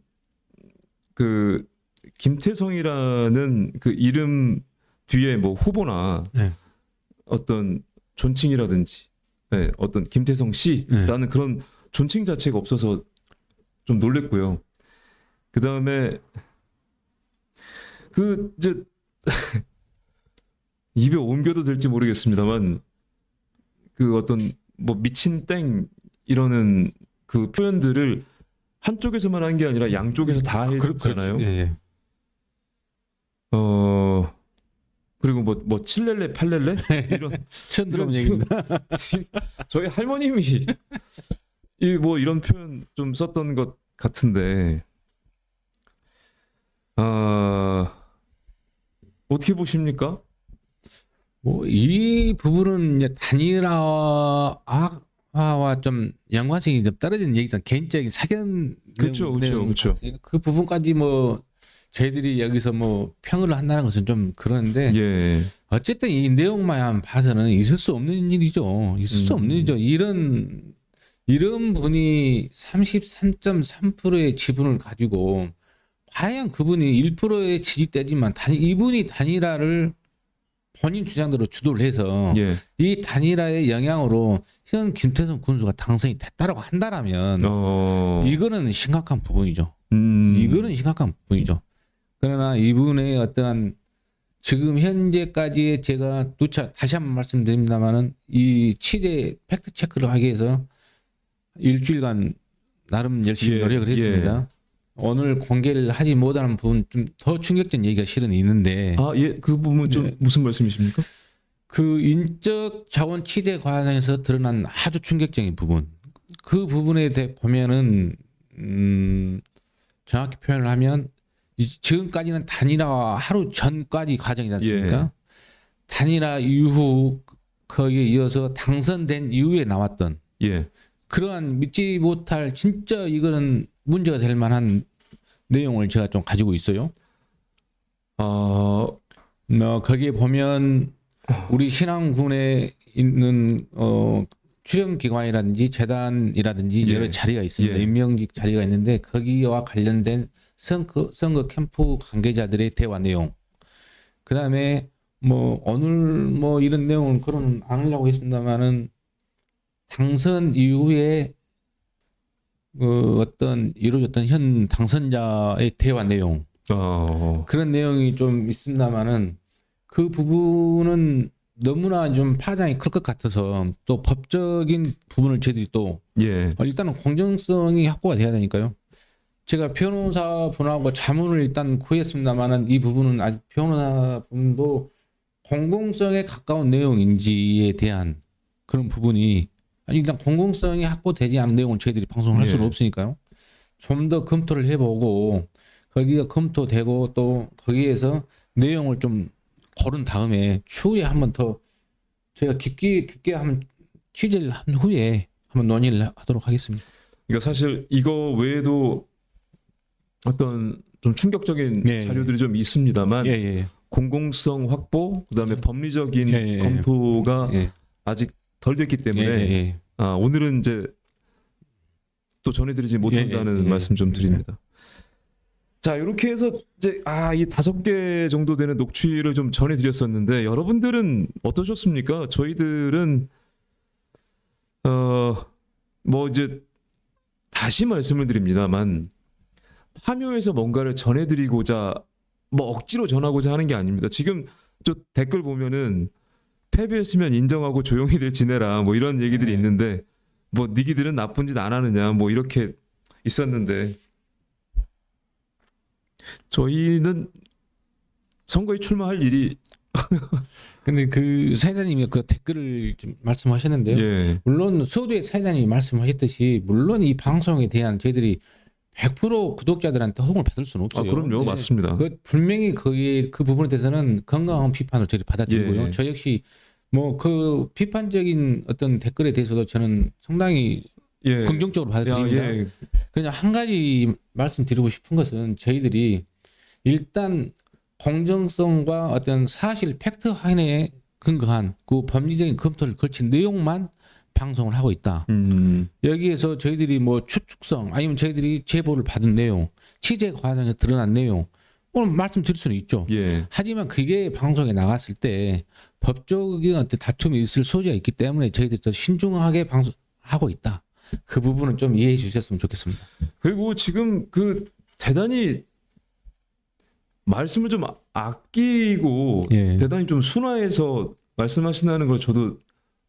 그 김태성이라는 그 이름 뒤에 뭐 후보나 네. 어떤 존칭이라든지 네, 어떤 김태성 씨라는 그런 존칭 자체가 없어서 좀 놀랬고요. 그 다음에 그 이제 입에 옮겨도 될지 모르겠습니다만 그 어떤 뭐 미친 땡 이러는 그 표현들을 한쪽에서만 한 게 아니라 양쪽에서 다 해줬잖아요. 예. 그리고 뭐 칠렐레 팔렐레 이런 처음 들어본 이런 얘기입니다. 저희 할머님이 뭐 이런 표현 좀 썼던 것 같은데 어떻게 보십니까? 뭐 이 부분은 이제 단일화와 좀 연관성이 좀 떨어지는 얘기잖아. 개인적인 사견 그렇죠. 그 부분까지 뭐 저희들이 여기서 뭐 평을 한다는 것은 좀 그런데 예. 어쨌든 이 내용만 봐서는 있을 수 없는 일이죠. 있을 수 없는 일이죠. 이런 분이 33.3%의 지분을 가지고 과연 그분이 1%의 지지대지만 이분이 단일화를 본인 주장대로 주도를 해서 예. 이 단일화의 영향으로 현 김태성 군수가 당선이 됐다라고 한다라면 이거는 심각한 부분이죠. 이거는 심각한 부분이죠. 그러나 이분의 어떠한 지금 현재까지의 제가 다시 한번 말씀드립니다만은 이 취재 팩트 체크를 하기 위해서 일주일간 나름 열심히 노력을 했습니다. 오늘 공개를 하지 못하는 부분 좀 더 충격적인 얘기가 실은 있는데 그 부분 좀 무슨 말씀이십니까? 그 인적 자원 취재 과정에서 드러난 아주 충격적인 부분 그 부분에 대해 보면은 정확히 표현을 하면 지금까지는 단일화 하루 전까지 과정이지 않습니까? 단일화 이후 거기에 이어서 당선된 이후에 나왔던 그러한 믿지 못할 진짜 이거는 문제가 될 만한 내용을 제가 좀 가지고 있어요. 거기에 보면 우리 신앙군에 있는 출연기관이라든지 재단이라든지 여러 자리가 있습니다. 임명직 자리가 있는데 거기와 관련된 선거 캠프 관계자들의 대화 내용. 그 다음에 뭐 오늘 뭐 이런 내용을 그런 안 하려고 했습니다만은 당선 이후에 어떤 이루어졌던 현 당선자의 대화 내용 그런 내용이 좀 있습니다만은 그 부분은 너무나 좀 파장이 클 것 같아서 또 법적인 부분을 저희들이 또 일단은 공정성이 확보가 돼야 되니까요. 제가 변호사분하고 자문을 일단 구했습니다만은 이 부분은 아직 변호사분도 공공성에 가까운 내용인지에 대한 그런 부분이 일단 공공성이 확보되지 않은 내용을 저희들이 방송을 할 수는 없으니까요. 좀 더 검토를 해보고 거기가 검토되고 또 거기에서 내용을 좀 고른 다음에 추후에 한번 더 제가 깊게 한번 취재를 한 후에 한번 논의를 하도록 하겠습니다. 그러니까 사실 이거 외에도 어떤 좀 충격적인 자료들이 좀 있습니다만 공공성 확보 그다음에 법리적인 검토가 아직 덜 됐기 때문에 오늘은 이제 또 전해드리지 못한다는 말씀 좀 드립니다. 자, 이렇게 해서 이제 이 5개 정도 되는 녹취를 좀 전해드렸었는데 여러분들은 어떠셨습니까? 저희들은 뭐 이제 다시 말씀을 드립니다만 파묘해서 뭔가를 전해드리고자 뭐 억지로 전하고자 하는 게 아닙니다. 지금 저 댓글 보면은 패배했으면 인정하고 조용히들 지내라 뭐 이런 얘기들이 있는데 뭐 니기들은 나쁜 짓 안 하느냐 뭐 이렇게 있었는데 저희는 선거에 출마할 일이 근데 그 사회자님이 그 댓글을 좀 말씀하셨는데요. 예. 물론 서두에 사회자님이 말씀하셨듯이 물론 이 방송에 대한 저희들이 100% 구독자들한테 호응을 받을 수는 아 없어요. 그럼요 네. 맞습니다. 그 분명히 거기에 그 부분에 대해서는 건강한 비판을 저희들이 받아들이고요. 예. 저 역시 뭐 그 비판적인 어떤 댓글에 대해서도 저는 상당히 예. 긍정적으로 받아들입니다. 예. 그냥 한 가지 말씀드리고 싶은 것은 저희들이 일단 공정성과 어떤 사실 팩트 확인에 근거한 그 법리적인 검토를 거친 내용만 방송을 하고 있다. 여기에서 저희들이 뭐 추측성 아니면 저희들이 제보를 받은 내용, 취재 과정에 드러난 내용 오늘 말씀드릴 수는 있죠. 예. 하지만 그게 방송에 나갔을 때 법적인 어떤 다툼이 있을 소지가 있기 때문에 저희들이 더 신중하게 방송하고 있다. 그 부분은 좀 이해해 주셨으면 좋겠습니다. 그리고 지금 그 대단히 말씀을 좀 아끼고 예. 대단히 좀 순화해서 말씀하신다는 걸 저도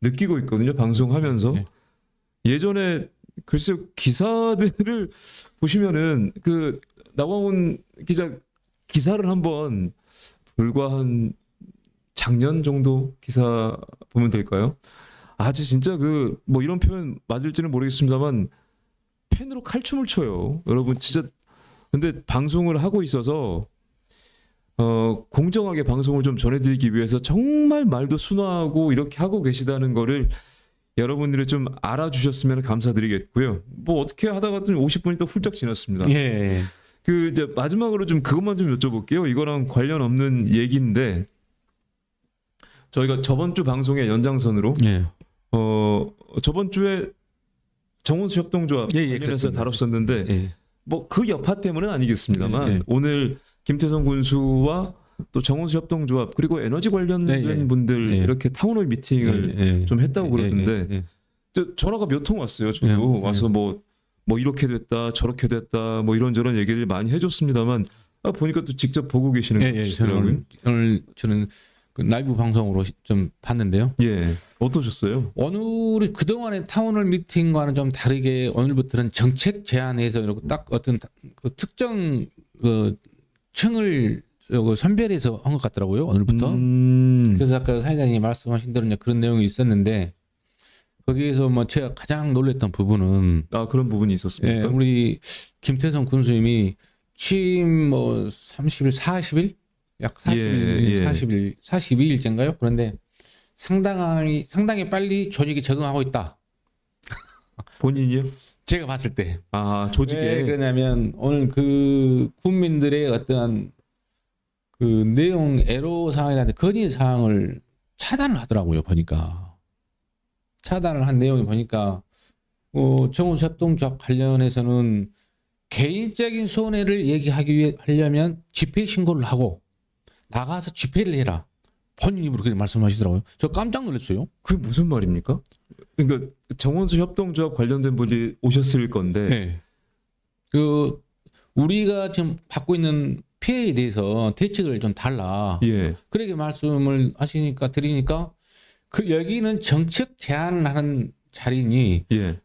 느끼고 있거든요. 방송하면서. 예. 예전에 글쎄 기사들을 보시면은 그 나광훈 기자 기사를 한번 불과 한 작년 정도 기사 보면 될까요? 아주 진짜 그 뭐 이런 표현 맞을지는 모르겠습니다만 펜으로 칼춤을 춰요. 여러분 진짜 근데 방송을 하고 있어서 공정하게 방송을 좀 전해드리기 위해서 정말 말도 순화하고 이렇게 하고 계시다는 거를 여러분들이 좀 알아주셨으면 감사드리겠고요. 뭐 어떻게 하다가 좀 50분이 또 훌쩍 지났습니다. 예. 그 이제 마지막으로 좀 그것만 좀 여쭤볼게요. 이거랑 관련 없는 얘기인데 저희가 저번 주 방송의 연장선으로 예. 저번 주에 정원수 협동조합 예, 관련해서 그렇습니다. 다뤘었는데 예. 뭐 그 여파 때문은 아니겠습니다만 예, 예. 오늘 김태성 군수와 또 정원수 협동조합 그리고 에너지 관련된 예, 예. 분들 예. 이렇게 타운홀 미팅을 좀 했다고 그러는데 전화가 몇 통 왔어요. 저도 예, 예. 와서 뭐 이렇게 됐다 저렇게 됐다 뭐 이런저런 얘기를 많이 해줬습니다만 보니까 또 직접 보고 계시는 것 같더라고요. 오늘 저는 그 라이브 방송으로 좀 봤는데요. 예, 어떠셨어요? 오늘이 그동안의 타운홀 미팅과는 좀 다르게 오늘부터는 정책 제안해서 이렇게 딱 어떤 그 특정 그 층을 선별해서 한 것 같더라고요. 오늘부터. 그래서 아까 사회자님이 말씀하신 대로 이제 그런 내용이 있었는데 거기에서 뭐 제가 가장 놀랐던 부분은 그런 부분이 예, 있었습니까? 우리 김태성 군수님이 취임 뭐 30일, 40일? 약 40일, 40일, 42일째인가요? 그런데 상당히 빨리 조직에 적응하고 있다. 본인이요? 제가 봤을 때. 조직에. 왜 그러냐면 오늘 그 국민들의 어떠한 그 내용 애로 사항이라든지 건의 사항을 차단을 하더라고요. 보니까. 차단을 한 내용이 보니까 정원수 협동조합 관련해서는 개인적인 손해를 얘기하기 하려면 집회 신고를 하고 나가서 집회를 해라. 본인 입으로 그렇게 말씀하시더라고요. 저 깜짝 놀랐어요. 그게 무슨 말입니까? 그러니까 정원수 협동조합 관련된 분이 오셨을 건데 네. 그 우리가 지금 받고 있는 피해에 대해서 대책을 좀 달라. 예. 그렇게 말씀을 하시니까 드리니까 그 여기는 정책 제안을 하는 자리니 예.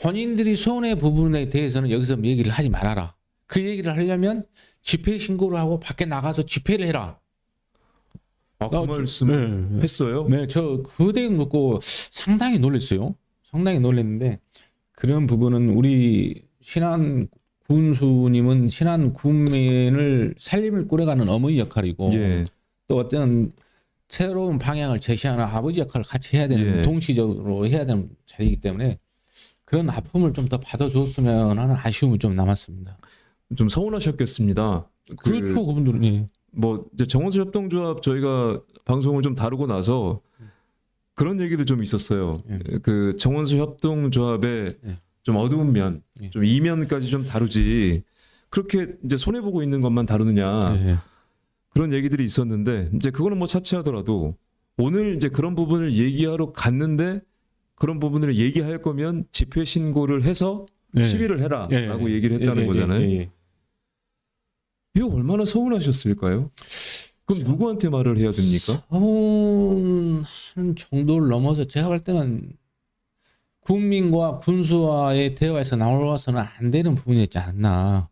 본인들이 손해 부분에 대해서는 여기서 얘기를 하지 말아라. 그 얘기를 하려면 집회 신고를 하고 밖에 나가서 집회를 해라. 그 말씀을 했어요? 네, 저 그 내용 듣고 상당히 놀랐어요. 상당히 놀랐는데 그런 부분은 우리 신한 군수님은 신한 국민을 살림을 꾸려가는 어머니 역할이고 예. 또 어떤 새로운 방향을 제시하는 아버지 역할을 같이 해야 되는 동시적으로 해야 되는 자리이기 때문에 그런 아픔을 좀 더 받아줬으면 하는 아쉬움이 좀 남았습니다. 좀 서운하셨겠습니다. 그렇죠, 그분들은. 예. 뭐 이제 정원수 협동조합 저희가 방송을 좀 다루고 나서 그런 얘기도 좀 있었어요. 그 정원수 협동조합의 좀 어두운 면, 좀 이면까지 좀 다루지 그렇게 이제 손해 보고 있는 것만 다루느냐 그런 얘기들이 있었는데 이제 그거는 뭐 차치하더라도 오늘 이제 그런 부분을 얘기하러 갔는데 그런 부분을 얘기할 거면 집회 신고를 해서 시위를 해라라고 얘기를 했다는 거잖아요. 이거 얼마나 서운하셨을까요? 그럼 누구한테 말을 해야 됩니까? 서운한 정도를 넘어서 제가 볼 때는 국민과 군수와의 대화에서 나와서는 안 되는 부분이었지 않나.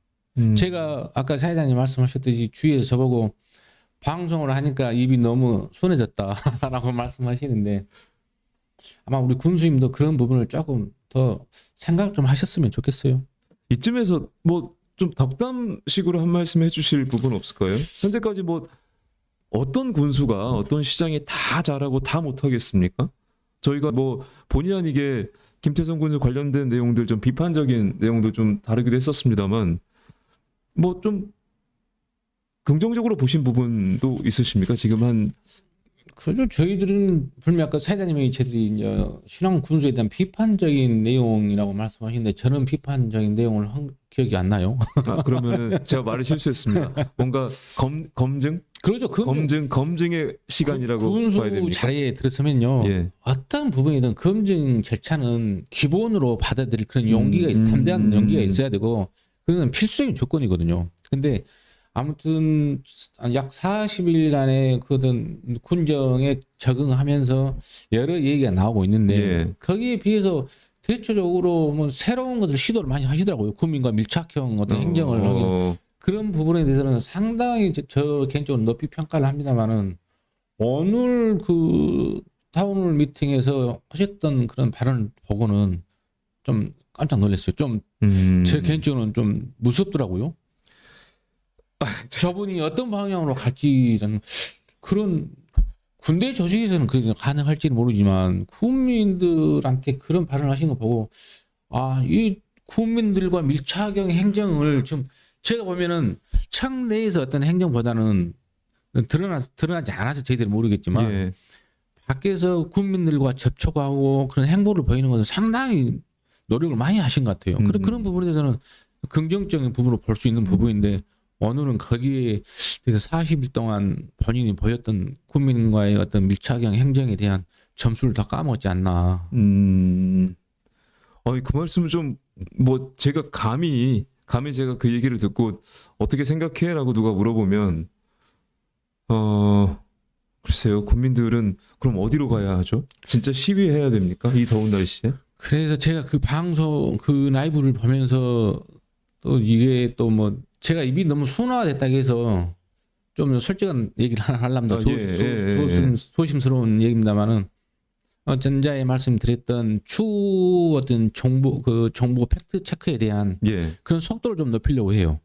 제가 아까 사회자님 말씀하셨듯이 주위에서 저보고 방송을 하니까 입이 너무 순해졌다라고 말씀하시는데 아마 우리 군수님도 그런 부분을 조금 더 생각 좀 하셨으면 좋겠어요. 이쯤에서 뭐 좀 덕담식으로 한 말씀 해주실 부분 없을까요? 현재까지 뭐 어떤 군수가 어떤 시장이 다 잘하고 다 못하겠습니까? 저희가 뭐 본의 아니게 김태성 군수 관련된 내용들 좀 비판적인 내용도 좀 다루기도 했었습니다만 뭐 좀 긍정적으로 보신 부분도 있으십니까? 지금 한 그죠. 저희들은 분명 아까 사회자님이 저희들이 이제 신앙 군수에 대한 비판적인 내용이라고 말씀하시는데 저는 비판적인 내용을 한 기억이 안 나요. 그러면은 제가 말을 실수했습니다. 뭔가 검증? 그러죠. 검증의 시간이라고 봐야 군수 됩니까? 자리에 들었으면요. 예. 어떤 부분이든 검증 절차는 기본으로 받아들일 그런 용기가 담대한 용기가 있어야 되고 그건 필수적인 조건이거든요. 근데 아무튼 약 40일간의 그든 군정에 적응하면서 여러 얘기가 나오고 있는데 예. 거기에 비해서 대체적으로 뭐 새로운 것을 시도를 많이 하시더라고요. 국민과 밀착형 어떤 행정을 하기 그런 부분에 대해서는 상당히 저 개인적으로 높이 평가를 합니다만은 오늘 그 타운홀 미팅에서 하셨던 그런 발언을 보고는 좀 깜짝 놀랐어요. 좀 제 개인적으로는 좀 무섭더라고요. 저분이 어떤 방향으로 갈지라는 그런 군대 조직에서는 그게 가능할지는 모르지만 국민들한테 그런 발언을 하신 거 보고 이 국민들과 밀착형 행정을 좀 제가 보면은 청 내에서 어떤 행정보다는 드러나지 않아서 저희들은 모르겠지만 예. 밖에서 국민들과 접촉하고 그런 행보를 보이는 것은 상당히 노력을 많이 하신 것 같아요. 그런 부분에 대해서는 긍정적인 부분으로 볼 수 있는 부분인데 오늘은 거기에 대해서 40일 동안 본인이 보였던 국민과의 어떤 밀착형 행정에 대한 점수를 다 까먹었지 않나. 그 말씀은 좀 뭐 제가 감히 제가 그 얘기를 듣고 어떻게 생각해라고 누가 물어보면 글쎄요. 국민들은 그럼 어디로 가야 하죠? 진짜 시위해야 됩니까? 이 더운 날씨에? 그래서 제가 그 방송 그 라이브를 보면서 또 이게 또 뭐 제가 입이 너무 순화됐다고 해서 좀 솔직한 얘기를 하나 하려면 조심스러운 얘기입니다만은 전자에 말씀드렸던 추후 어떤 정보 팩트 체크에 대한 그런 속도를 좀 높이려고 해요.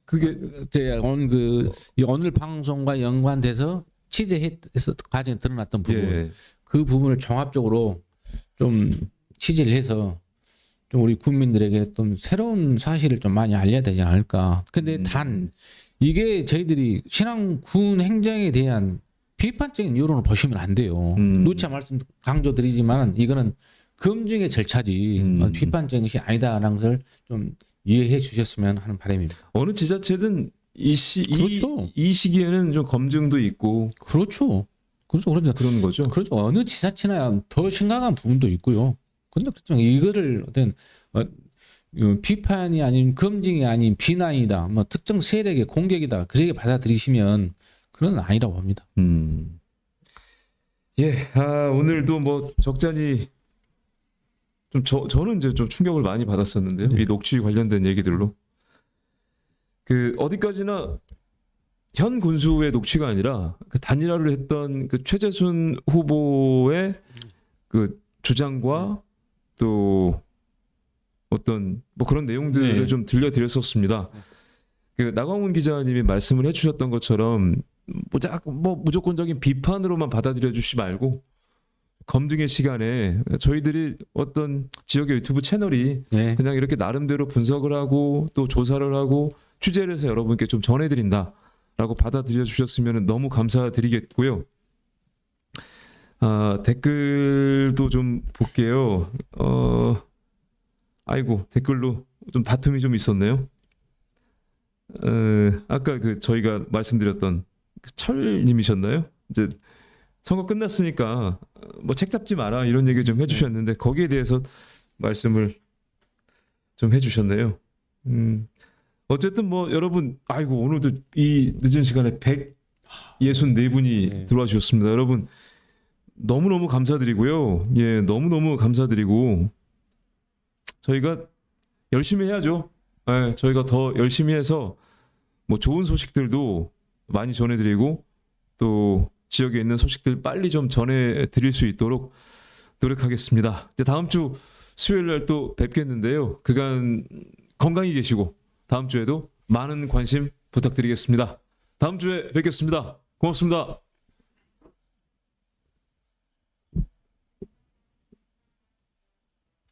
그게 제가 오늘 방송과 연관돼서 취재해서 과정에 드러났던 부분 그 부분을 종합적으로 좀 취재를 해서 좀 우리 국민들에게 좀 새로운 사실을 좀 많이 알려야 되지 않을까. 근데 단 이게 저희들이 신앙 군 행정에 대한 비판적인 여론을 보시면 안 돼요. 누차 말씀 강조드리지만 이거는 검증의 절차지 비판적인 것이 아니다라는 것을 좀 이해해 주셨으면 하는 바람입니다. 어느 지자체든 이 시기에는 좀 검증도 있고 그렇죠. 그런 거죠. 그렇죠. 어느 지자체나 더 심각한 부분도 있고요. 근데 그렇지만 이거를 어떤 비판이 아닌 검증이 아닌 비난이다. 뭐 특정 세력의 공격이다. 그렇게 받아들이시면 그건 아니라고 봅니다. 오늘도 뭐 적잖이 좀 저는 이제 좀 충격을 많이 받았었는데요. 이 녹취 관련된 얘기들로 그 어디까지나 현 군수의 녹취가 아니라 그 단일화를 했던 그 최재순 후보의 그 주장과 또 어떤 뭐 그런 내용들을 좀 들려드렸었습니다. 그 나광훈 기자님이 말씀을 해주셨던 것처럼 뭐 무조건적인 비판으로만 받아들여 주시 말고 검증의 시간에 저희들이 어떤 지역의 유튜브 채널이 그냥 이렇게 나름대로 분석을 하고 또 조사를 하고 취재를 해서 여러분께 좀 전해드린다라고 받아들여 주셨으면 너무 감사드리겠고요. 댓글도 좀 볼게요. 댓글로 좀 다툼이 좀 있었네요. 아까 그 저희가 말씀드렸던 그 철님이셨나요? 이제 선거 끝났으니까 뭐 책 잡지 마라 이런 얘기 좀 해주셨는데 거기에 대해서 말씀을 좀 해주셨네요. 어쨌든 뭐 여러분, 아이고 오늘도 이 늦은 시간에 164분이 네. 들어와 주셨습니다. 여러분 너무너무 감사드리고요. 예, 너무너무 감사드리고 저희가 열심히 해야죠. 예, 저희가 더 열심히 해서 뭐 좋은 소식들도 많이 전해드리고 또 지역에 있는 소식들 빨리 좀 전해드릴 수 있도록 노력하겠습니다. 이제 다음 주 수요일 날 또 뵙겠는데요. 그간 건강히 계시고 다음 주에도 많은 관심 부탁드리겠습니다. 다음 주에 뵙겠습니다. 고맙습니다.